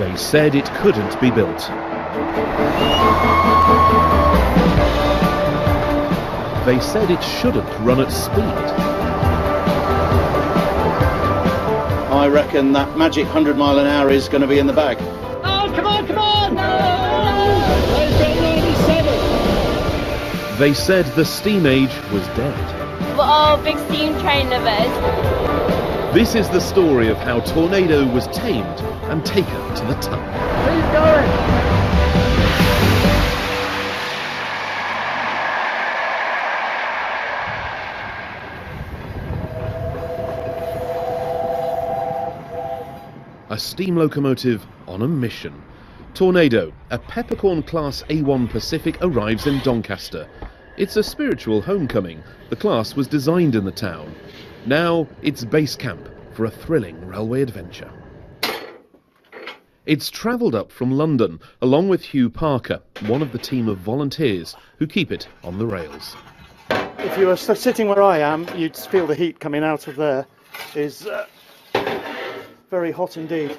They said it couldn't be built. They said it shouldn't run at speed. I reckon that magic 100 mile an hour is going to be in the bag. Oh, come on, come on! No! They've got 97! They said the steam age was dead. We're all big steam train lovers. This is the story of how Tornado was tamed and taken to the top. Keep going! A steam locomotive on a mission. Tornado, a Peppercorn-class A1 Pacific, arrives in Doncaster. It's a spiritual homecoming. The class was designed in the town. Now it's base camp for a thrilling railway adventure. It's travelled up from London, along with Hugh Parker, one of the team of volunteers who keep it on the rails. If you were sitting where I am, you'd feel the heat coming out of there. Is very hot indeed.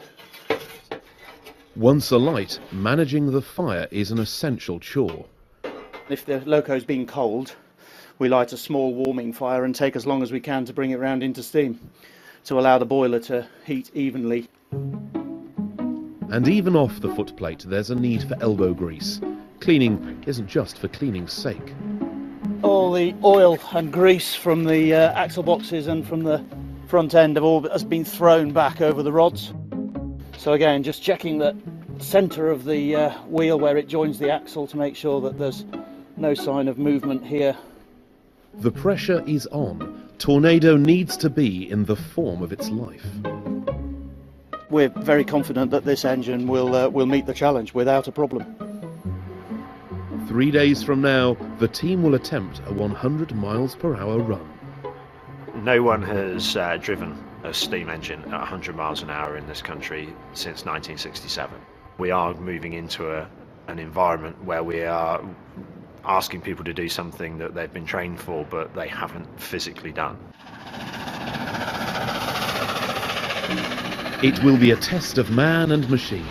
Once alight, managing the fire is an essential chore. If the loco's been cold, we light a small warming fire and take as long as we can to bring it round into steam, to allow the boiler to heat evenly. And even off the footplate, there's a need for elbow grease. Cleaning isn't just for cleaning's sake. All the oil and grease from the axle boxes and from the front end has been thrown back over the rods. So again, just checking the centre of the wheel where it joins the axle to make sure that there's no sign of movement here. The pressure is on. Tornado needs to be in the form of its life. We're very confident that this engine will meet the challenge without a problem. 3 days from now, the team will attempt a 100 miles per hour run. No one has driven a steam engine at 100 miles an hour in this country since 1967. We are moving into an environment where we are asking people to do something that they've been trained for but they haven't physically done. It will be a test of man and machine.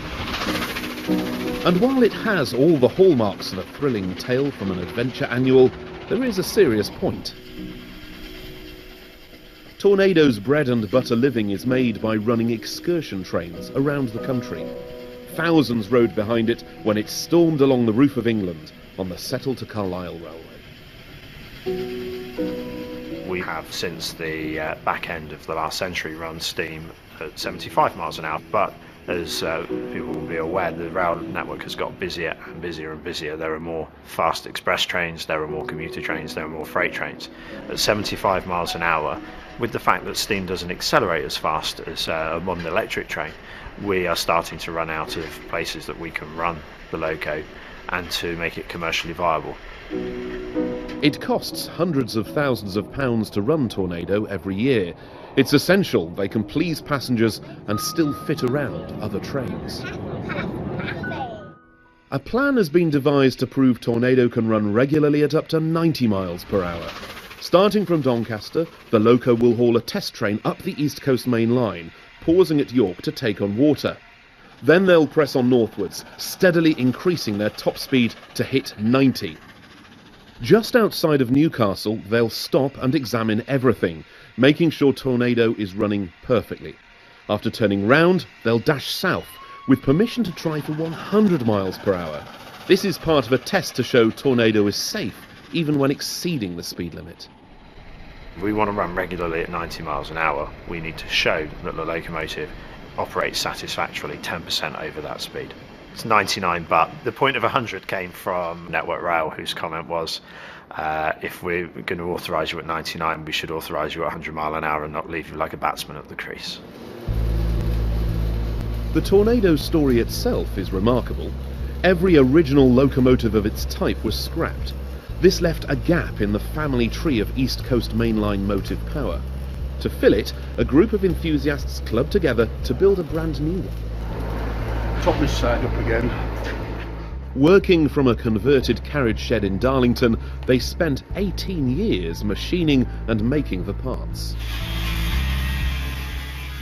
And while it has all the hallmarks of a thrilling tale from an adventure annual, there is a serious point. Tornado's bread and butter living is made by running excursion trains around the country. Thousands rode behind it when it stormed along the roof of England on the Settle to Carlisle Railway. We have, since the back end of the last century, run steam at 75 miles an hour, but as people will be aware, the rail network has got busier and busier and busier. There are more fast express trains, there are more commuter trains, there are more freight trains. At 75 miles an hour, with the fact that steam doesn't accelerate as fast as a modern electric train, we are starting to run out of places that we can run the loco and to make it commercially viable. It costs hundreds of thousands of pounds to run Tornado every year. It's essential they can please passengers and still fit around other trains. A plan has been devised to prove Tornado can run regularly at up to 90 miles per hour. Starting from Doncaster, the loco will haul a test train up the East Coast Main Line, pausing at York to take on water. Then they'll press on northwards, steadily increasing their top speed to hit 90. Just outside of Newcastle, they'll stop and examine everything, making sure Tornado is running perfectly. After turning round, they'll dash south, with permission to try for 100 miles per hour. This is part of a test to show Tornado is safe, even when exceeding the speed limit. We want to run regularly at 90 miles an hour. We need to show that the locomotive operates satisfactorily 10% over that speed. It's 99, but the point of 100 came from Network Rail, whose comment was, if we're going to authorise you at 99, we should authorise you at 100 mile an hour and not leave you like a batsman at the crease. The Tornado story itself is remarkable. Every original locomotive of its type was scrapped. This left a gap in the family tree of East Coast Main Line motive power. To fill it, a group of enthusiasts clubbed together to build a brand new one. Top this side up again. Working from a converted carriage shed in Darlington, they spent 18 years machining and making the parts.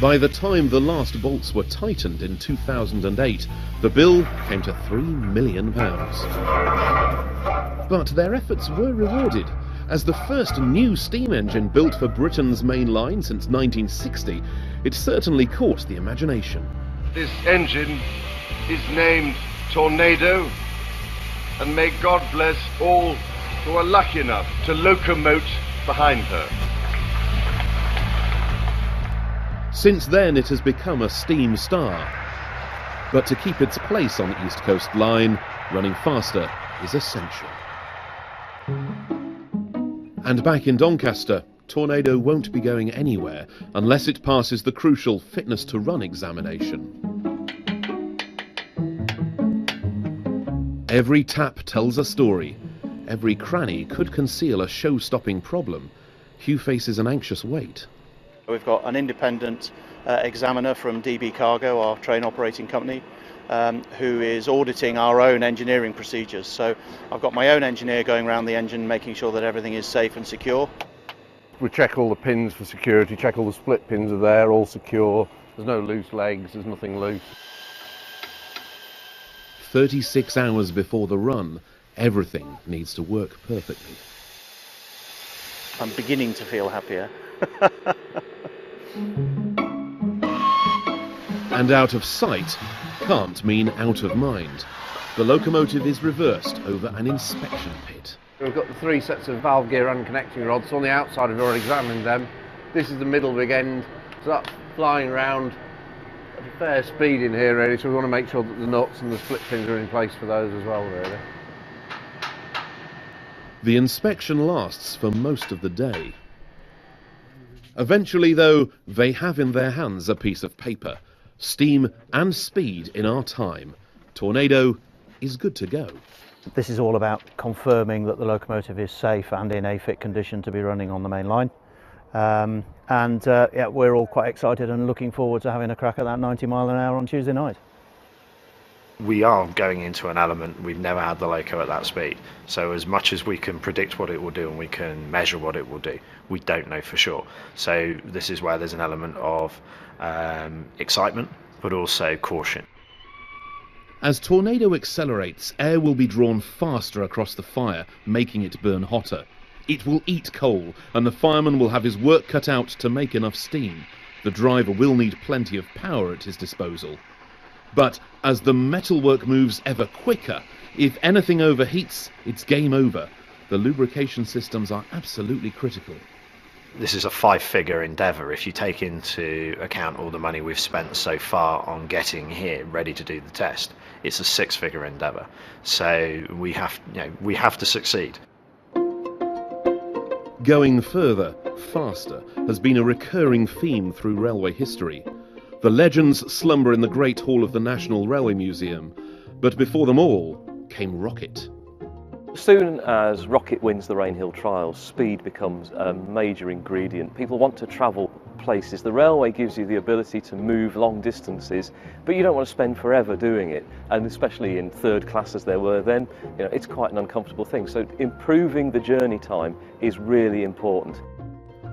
By the time the last bolts were tightened in 2008, the bill came to £3 million. But their efforts were rewarded, as the first new steam engine built for Britain's main line since 1960, it certainly caught the imagination. This engine is named Tornado, and may God bless all who are lucky enough to locomote behind her. Since then it has become a steam star. But to keep its place on the East Coast Line, running faster is essential. And back in Doncaster, Tornado won't be going anywhere unless it passes the crucial fitness to run examination. Every tap tells a story. Every cranny could conceal a show-stopping problem. Hugh faces an anxious wait. We've got an independent examiner from DB Cargo, our train operating company, who is auditing our own engineering procedures. So I've got my own engineer going around the engine, making sure that everything is safe and secure. We check all the pins for security, check all the split pins are there, all secure. There's no loose legs, there's nothing loose. 36 hours before the run, everything needs to work perfectly. I'm beginning to feel happier. And out of sight can't mean out of mind. The locomotive is reversed over an inspection pit. We've got the 3 sets of valve gear and connecting rods. On the outside we've already examined them. This is the middle rig end, so that's flying around at a fair speed in here really, so we want to make sure that the nuts and the split pins are in place for those as well really. The inspection lasts for most of the day. Eventually, though, they have in their hands a piece of paper. Steam and speed in our time. Tornado is good to go. This is all about confirming that the locomotive is safe and in a fit condition to be running on the main line. Yeah, we're all quite excited and looking forward to having a crack at that 90 mile an hour on Tuesday night. We are going into an element we've never had the loco at that speed, so as much as we can predict what it will do and we can measure what it will do, we don't know for sure. So this is where there's an element of excitement but also caution. As Tornado accelerates, air will be drawn faster across the fire, making it burn hotter. It will eat coal, and the fireman will have his work cut out to make enough steam. The driver will need plenty of power at his disposal. But as the metalwork moves ever quicker, if anything overheats, it's game over. The lubrication systems are absolutely critical. This is a 5-figure endeavour if you take into account all the money we've spent so far on getting here ready to do the test. It's a 6-figure endeavour, so we have to succeed. Going further, faster, has been a recurring theme through railway history. The legends slumber in the Great Hall of the National Railway Museum, but before them all came Rocket. As soon as Rocket wins the Rainhill Trials, speed becomes a major ingredient. People want to travel places. The railway gives you the ability to move long distances, but you don't want to spend forever doing it. And especially in third class as there were then, it's quite an uncomfortable thing. So improving the journey time is really important.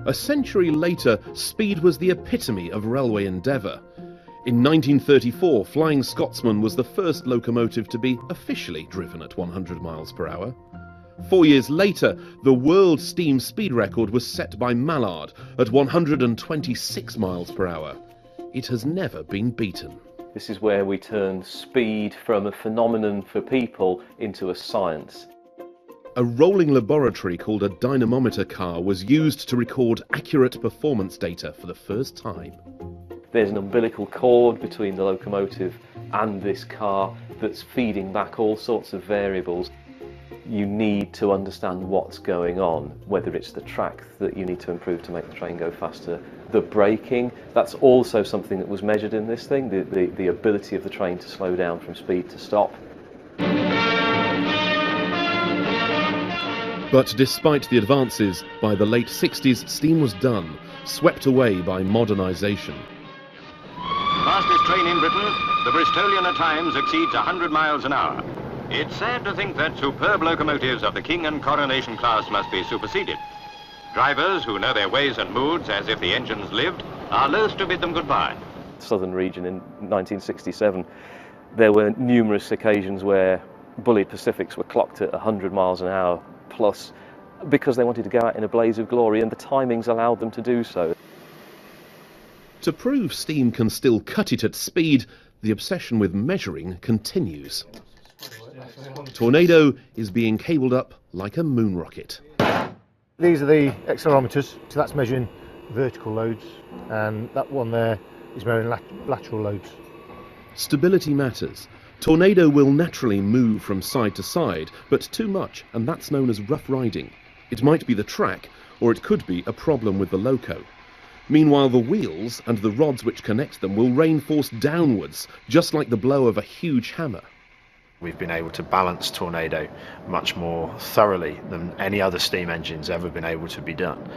A century later, speed was the epitome of railway endeavour. In 1934, Flying Scotsman was the first locomotive to be officially driven at 100 miles per hour. 4 years later, the world steam speed record was set by Mallard at 126 miles per hour. It has never been beaten. This is where we turn speed from a phenomenon for people into a science. A rolling laboratory called a dynamometer car was used to record accurate performance data for the first time. There's an umbilical cord between the locomotive and this car that's feeding back all sorts of variables. You need to understand what's going on, whether it's the track that you need to improve to make the train go faster, the braking, that's also something that was measured in this thing, the ability of the train to slow down from speed to stop. But despite the advances, by the late 60s, steam was done, swept away by modernisation. Fastest train in Britain, the Bristolian at times exceeds 100 miles an hour. It's sad to think that superb locomotives of the King and Coronation class must be superseded. Drivers who know their ways and moods as if the engines lived are loath to bid them goodbye. Southern region in 1967, there were numerous occasions where Bullied Pacifics were clocked at 100 miles an hour plus because they wanted to go out in a blaze of glory, and the timings allowed them to do so. To prove steam can still cut it at speed, the obsession with measuring continues. Tornado is being cabled up like a moon rocket. These are the accelerometers, so that's measuring vertical loads, and that one there is measuring lateral loads. Stability matters. Tornado will naturally move from side to side, but too much, and that's known as rough riding. It might be the track, or it could be a problem with the loco. Meanwhile, the wheels and the rods which connect them will rain force downwards, just like the blow of a huge hammer. We've been able to balance Tornado much more thoroughly than any other steam engine's ever been able to be done.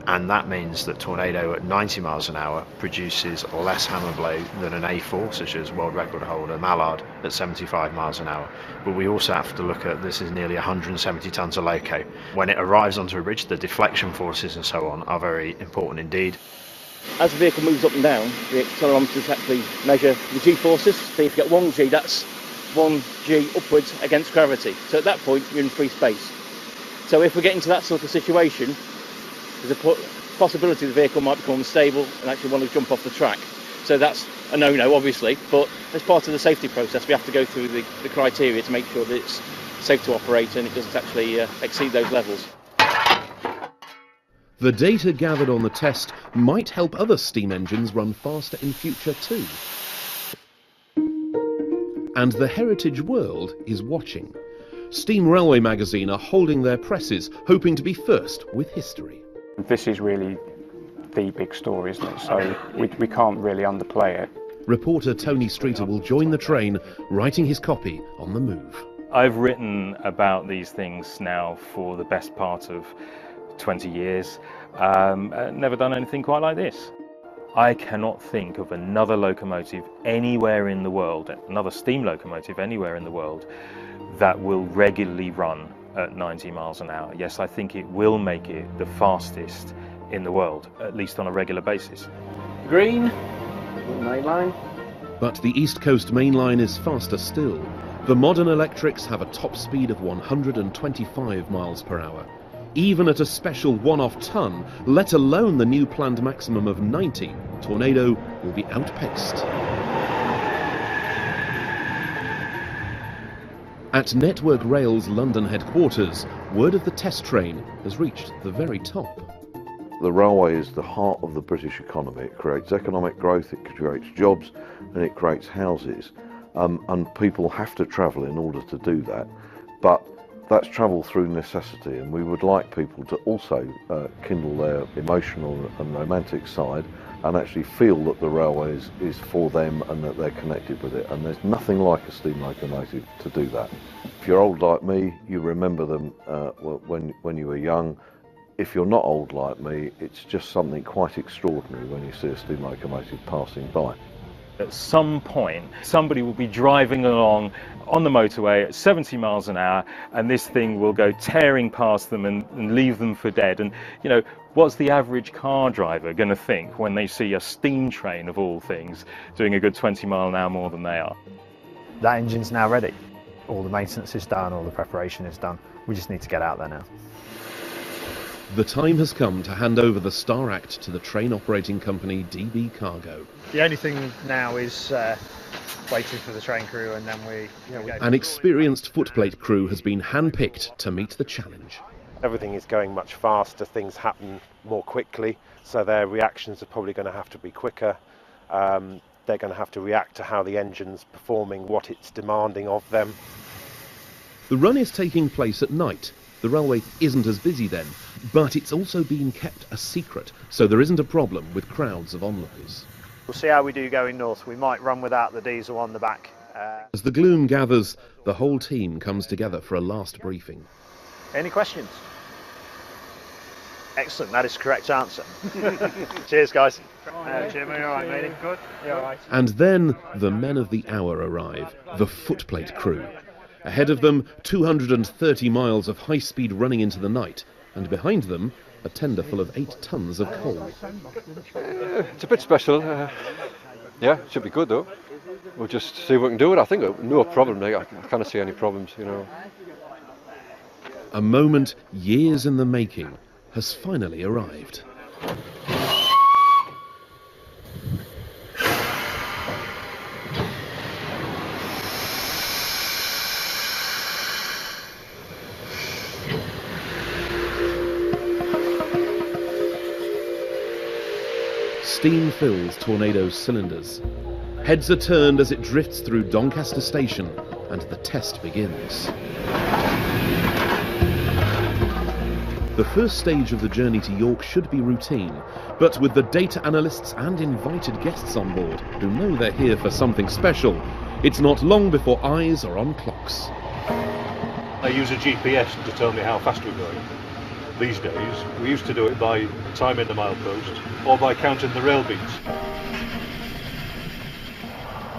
And that means that Tornado at 90 miles an hour produces less hammer blow than an A4, such as world record holder Mallard at 75 miles an hour. But we also have to look at, this is nearly 170 tons of loco. When it arrives onto a bridge, the deflection forces and so on are very important indeed. As the vehicle moves up and down, the accelerometers actually measure the G-forces. So if you get 1G, that's 1G upwards against gravity. So at that point, you're in free space. So if we get into that sort of situation, there's a possibility the vehicle might become unstable and actually want to jump off the track. So that's a no-no, obviously, but as part of the safety process, we have to go through the criteria to make sure that it's safe to operate and it doesn't actually exceed those levels. The data gathered on the test might help other steam engines run faster in future too. And the heritage world is watching. Steam Railway magazine are holding their presses, hoping to be first with history. This is really the big story, isn't it? So we can't really underplay it. Reporter Tony Streeter will join the train, writing his copy on the move. I've written about these things now for the best part of 20 years. Never done anything quite like this. I cannot think of another locomotive anywhere in the world, another steam locomotive anywhere in the world, that will regularly run at 90 miles an hour. Yes, I think it will make it the fastest in the world, at least on a regular basis. Green, main line. But the East Coast Main Line is faster still. The modern electrics have a top speed of 125 miles per hour. Even at a special one-off ton, let alone the new planned maximum of 90, Tornado will be outpaced. At Network Rail's London headquarters, word of the test train has reached the very top. The railway is the heart of the British economy. It creates economic growth, it creates jobs, and it creates houses. And people have to travel in order to do that. But that's travel through necessity, and we would like people to also kindle their emotional and romantic side and actually feel that the railway is for them and that they're connected with it. And there's nothing like a steam locomotive to do that. If you're old like me, you remember them when you were young. If you're not old like me, it's just something quite extraordinary when you see a steam locomotive passing by. At some point, somebody will be driving along on the motorway at 70 miles an hour, and this thing will go tearing past them and leave them for dead. And, you know, what's the average car driver going to think when they see a steam train, of all things, doing a good 20 mile an hour more than they are? That engine's now ready. All the maintenance is done, all the preparation is done. We just need to get out there now. The time has come to hand over the Star Act to the train operating company DB Cargo. The only thing now is waiting for the train crew, and then we go. An experienced footplate crew has been handpicked to meet the challenge. Everything is going much faster, things happen more quickly, so their reactions are probably going to have to be quicker. They're going to have to react to how the engine's performing, what it's demanding of them. The run is taking place at night. The railway isn't as busy then, but it's also been kept a secret, so there isn't a problem with crowds of onlookers. We'll see how we do going north. We might run without the diesel on the back. As the gloom gathers, the whole team comes together for a last briefing. Any questions? Excellent, that is the correct answer. Cheers, guys. Jim, are you all right, matey? Good? You all right? And then the men of the hour arrive, the footplate crew. Ahead of them, 230 miles of high speed running into the night, and behind them, a tender full of 8 tons of coal. It's a bit special. Yeah, it should be good though. We'll just see what we can do with it. I think no problem. I can't see any problems, you know. A moment years in the making has finally arrived. Steam fills Tornado's cylinders. Heads are turned as it drifts through Doncaster Station, and the test begins. The first stage of the journey to York should be routine, but with the data analysts and invited guests on board, who know they're here for something special, it's not long before eyes are on clocks. I use a GPS to tell me how fast we're going. These days, we used to do it by timing the milepost or by counting the rail beats.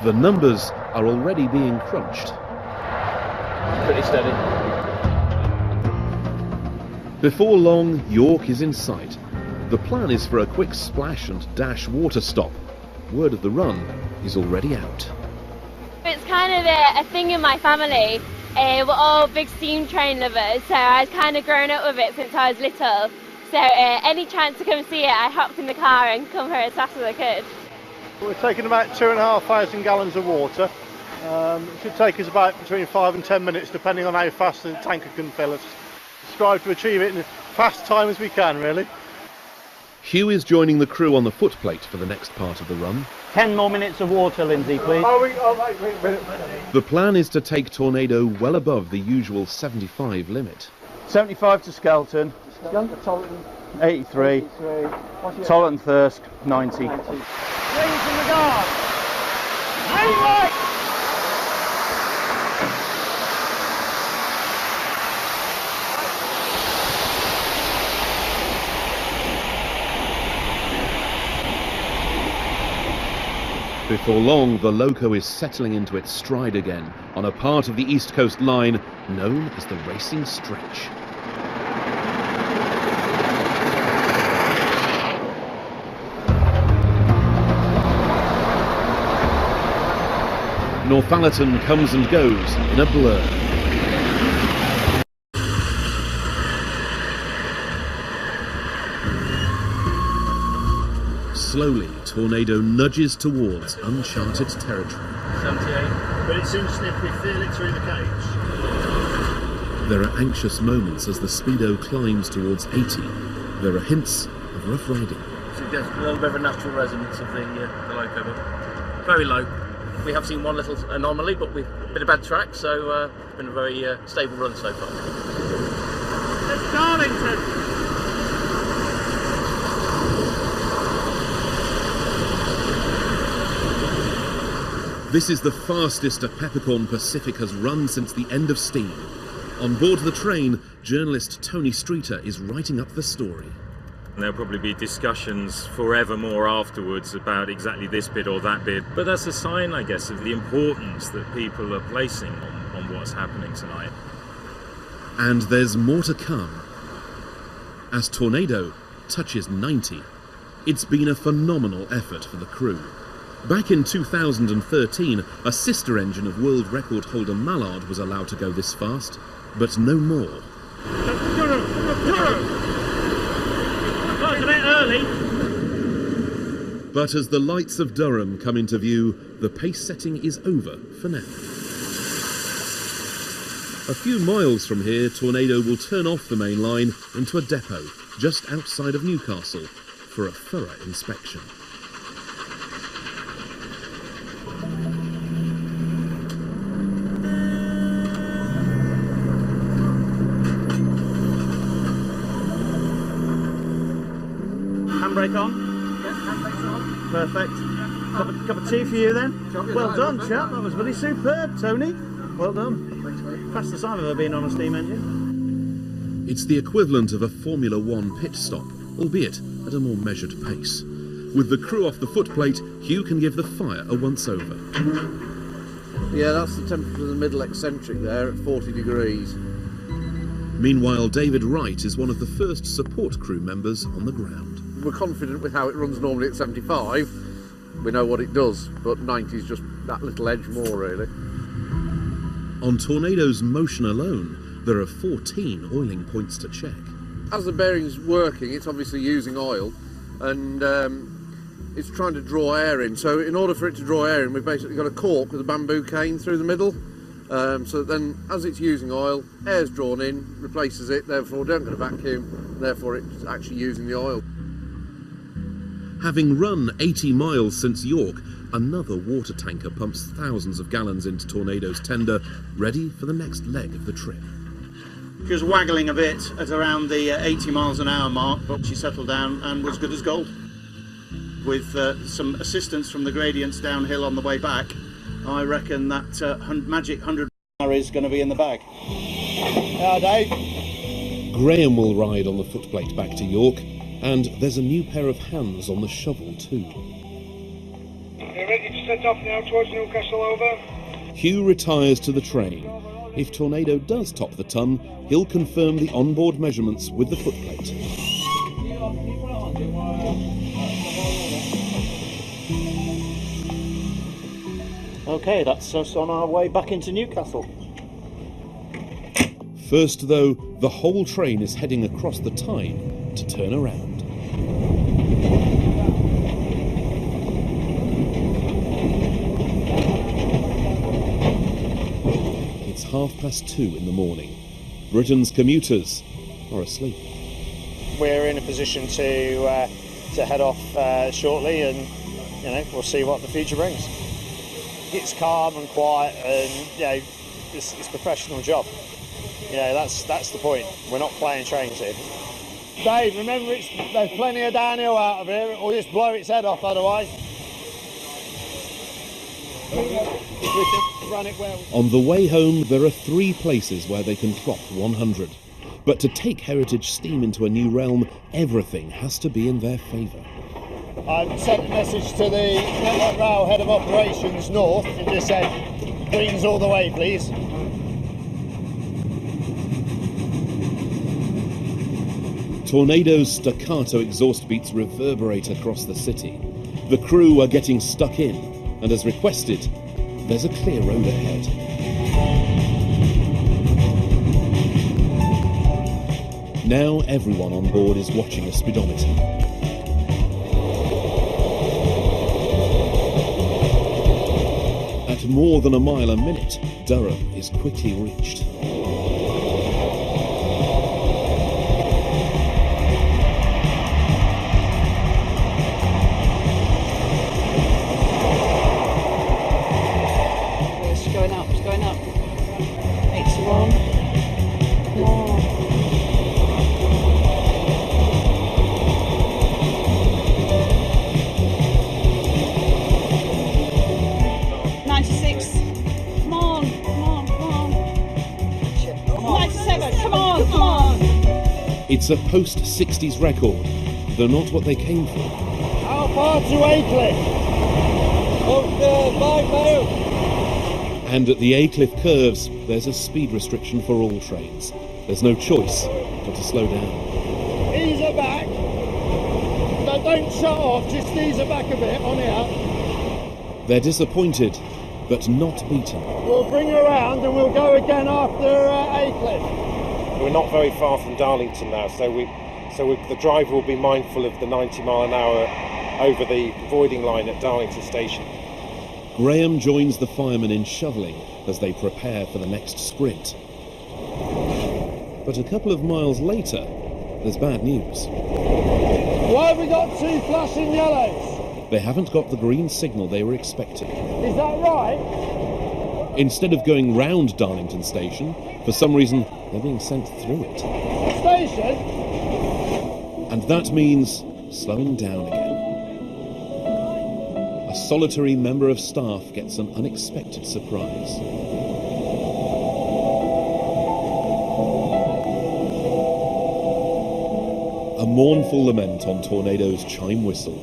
The numbers are already being crunched. Pretty steady. Before long, York is in sight. The plan is for a quick splash and dash water stop. Word of the run is already out. It's kind of a thing in my family. We're all big steam train lovers, so I've kind of grown up with it since I was little. So any chance to come see it, I hopped in the car and come here as fast as I could. We're taking about 2,500 gallons of water. It should take us about between 5 and 10 minutes, depending on how fast the tanker can fill us. Strive to achieve it in as fast time as we can, really. Hugh is joining the crew on the footplate for the next part of the run. 10 more minutes of water, Lindsay, please. The plan is to take Tornado well above the usual 75 limit. 75 to Skelton, 83, Tolleton Thirsk, 90. Raise in the guard. Ready, right. Before long, the loco is settling into its stride again on a part of the East Coast Line known as the Racing Stretch. Northallerton comes and goes in a blur. Slowly, Tornado nudges towards uncharted territory. 78, but it soon snipped. We feel it through the cage. There are anxious moments as the speedo climbs towards 80. There are hints of rough riding. Suggests a little bit of a natural resonance of the loco, but very low. We have seen one little anomaly, but we've been a bad track, so it's been a very stable run so far. It's Darlington. This is the fastest a Peppercorn Pacific has run since the end of steam. On board the train, journalist Tony Streeter is writing up the story. There'll probably be discussions forevermore afterwards about exactly this bit or that bit, but that's a sign, I guess, of the importance that people are placing on what's happening tonight. And there's more to come. As Tornado touches 90, it's been a phenomenal effort for the crew. Back in 2013, a sister engine of world record holder Mallard was allowed to go this fast, but no more. It's a bit early. But as the lights of Durham come into view, the pace setting is over for now. A few miles from here, Tornado will turn off the main line into a depot just outside of Newcastle for a thorough inspection. Handbrake on? Yeah, handbrake's on. Perfect. Cup of tea for you then. Well done, chap. That was really superb, Tony. Well done. Fastest I've ever been on a steam engine. It's the equivalent of a Formula One pit stop, albeit at a more measured pace. With the crew off the footplate, Hugh can give the fire a once-over. Yeah, that's the temperature of the middle eccentric there at 40 degrees. Meanwhile, David Wright is one of the first support crew members on the ground. We're confident with how it runs normally at 75. We know what it does, but 90 is just that little edge more, really. On Tornado's motion alone, there are 14 oiling points to check. As the bearing's working, it's obviously using oil, and it's trying to draw air in. So in order for it to draw air in, we've basically got a cork with a bamboo cane through the middle. So that then, as it's using oil, air's drawn in, replaces it, therefore don't get a vacuum, therefore it's actually using the oil. Having run 80 miles since York, another water tanker pumps thousands of gallons into Tornado's tender, ready for the next leg of the trip. She was waggling a bit at around the 80 miles an hour mark, but she settled down and was good as gold. With some assistance from the gradients downhill on the way back, I reckon that magic 100 is going to be in the bag. Yeah, Dave. Graham will ride on the footplate back to York, and there's a new pair of hands on the shovel too. They're ready to set off now towards Newcastle, over. Hugh retires to the train. If Tornado does top the ton, he'll confirm the onboard measurements with the footplate. Okay, that's us on our way back into Newcastle. First, though, the whole train is heading across the Tyne to turn around. It's 2:30 in the morning. Britain's commuters are asleep. We're in a position to head off shortly, and we'll see what the future brings. It's calm and quiet, and it's a professional job. That's the point. We're not playing trains here. Dave, remember there's plenty of downhill out of here, or just blow its head off otherwise. If we can run it well. On the way home, there are 3 places where they can clock 100. But to take Heritage Steam into a new realm, everything has to be in their favour. I've sent a message to the Network Rail Head of Operations North and just said, greens all the way, please. Tornado's staccato exhaust beats reverberate across the city. The crew are getting stuck in, and as requested, there's a clear road ahead. Now everyone on board is watching a speedometer. At more than a mile a minute, Durham is quickly reached. It's going up. 81. More. 96. Come on. 97. Come on. It's a post-60s record, though not what they came for. How far to Aycliffe? Up there, 5 miles. And at the Aycliffe curves, there's a speed restriction for all trains. There's no choice but to slow down. Ease her back. No, don't shut off, just ease her back a bit on here. They're disappointed, but not beaten. We'll bring her around and we'll go again after Aycliffe. We're not very far from Darlington now, so the driver will be mindful of the 90 mile an hour over the voiding line at Darlington Station. Graham joins the firemen in shovelling as they prepare for the next sprint. But a couple of miles later, there's bad news. Why have we got 2 flashing yellows? They haven't got the green signal they were expecting. Is that right? Instead of going round Darlington Station, for some reason, they're being sent through it. Station? And that means slowing down again. A solitary member of staff gets an unexpected surprise. A mournful lament on Tornado's chime whistle.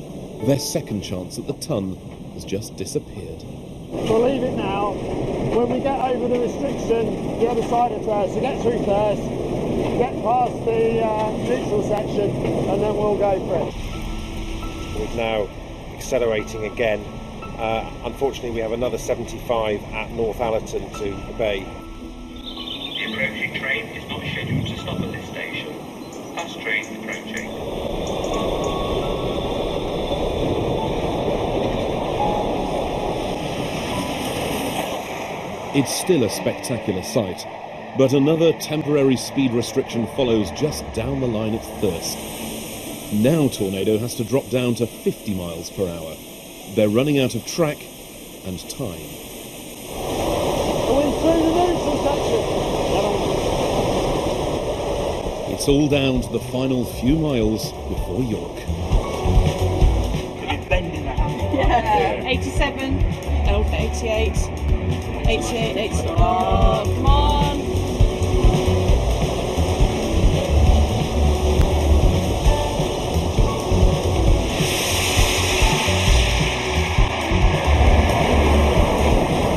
Their second chance at the ton has just disappeared. We'll leave it now. When we get over the restriction, the other side of Thurs, to get through Thurs, get past the neutral section, and then we'll go for it. We're now accelerating again. Unfortunately, we have another 75 at North Allerton to obey. The approaching train is not scheduled to stop at this station. Fast train approaching. It's still a spectacular sight, but another temporary speed restriction follows just down the line at Thirsk. Now Tornado has to drop down to 50 miles per hour. They're running out of track and time. Going through the neutral section. It's all down to the final few miles before York. Yeah. 87, L for 88, 88, 80. Oh, come on.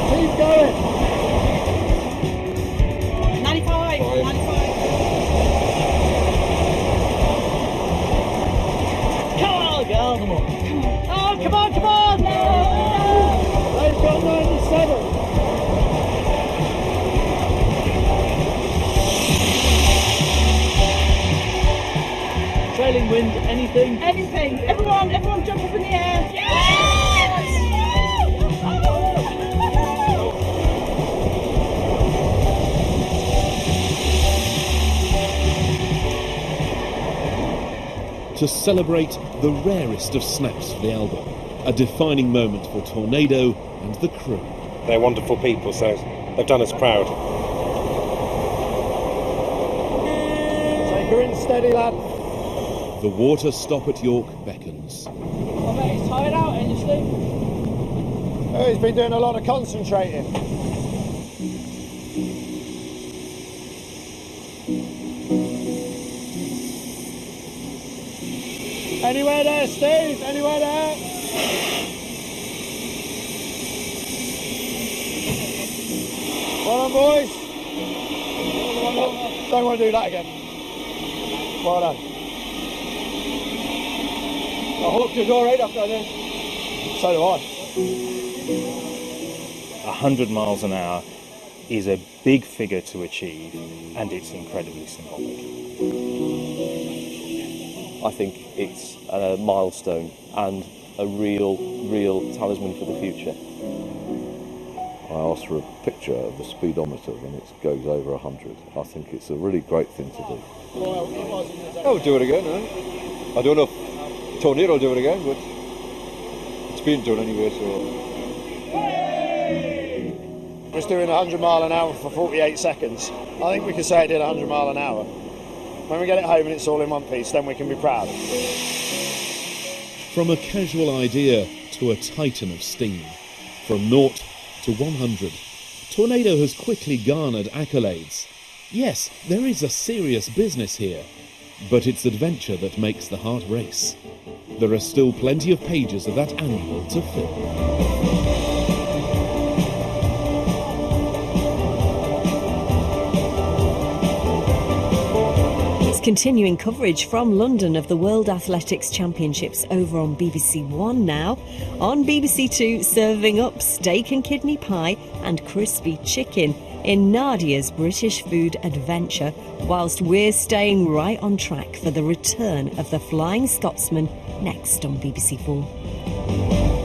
Keep going. 95, 95. Come on, girl, come on. Oh, come on, come on. They've got 97. Trailing wind, anything? Anything. Everyone jump up in the air. Yes! To celebrate the rarest of snaps for the album, a defining moment for Tornado and the crew. They're wonderful people, so they've done us proud. Take her in steady, lad. The water stop at York beckons. I bet he's tired out, ain't you, Steve? Oh, he's been doing a lot of concentrating. Anywhere there, Steve? Anywhere there? Well done, boys. Don't want to do that again. Well done. I hope you're all right after that. So do I. 100 miles an hour is a big figure to achieve, and it's incredibly symbolic. I think it's a milestone and a real talisman for the future. I asked for a picture of the speedometer when it goes over 100. I think it's a really great thing to do. I would do it again, eh? I don't know if Tornado will do it again, but it's been done anyway, so... Just doing 100 mile an hour for 48 seconds. I think we can say it did 100 mile an hour. When we get it home and it's all in one piece, then we can be proud. From a casual idea to a titan of steam, from 0 to 100, Tornado has quickly garnered accolades. Yes, there is a serious business here, but it's adventure that makes the heart race. There are still plenty of pages of that annual to fill. Continuing coverage from London of the World Athletics Championships over on BBC One now. On BBC Two, serving up steak and kidney pie and crispy chicken in Nadia's British food adventure, whilst we're staying right on track for the return of the Flying Scotsman next on BBC 4.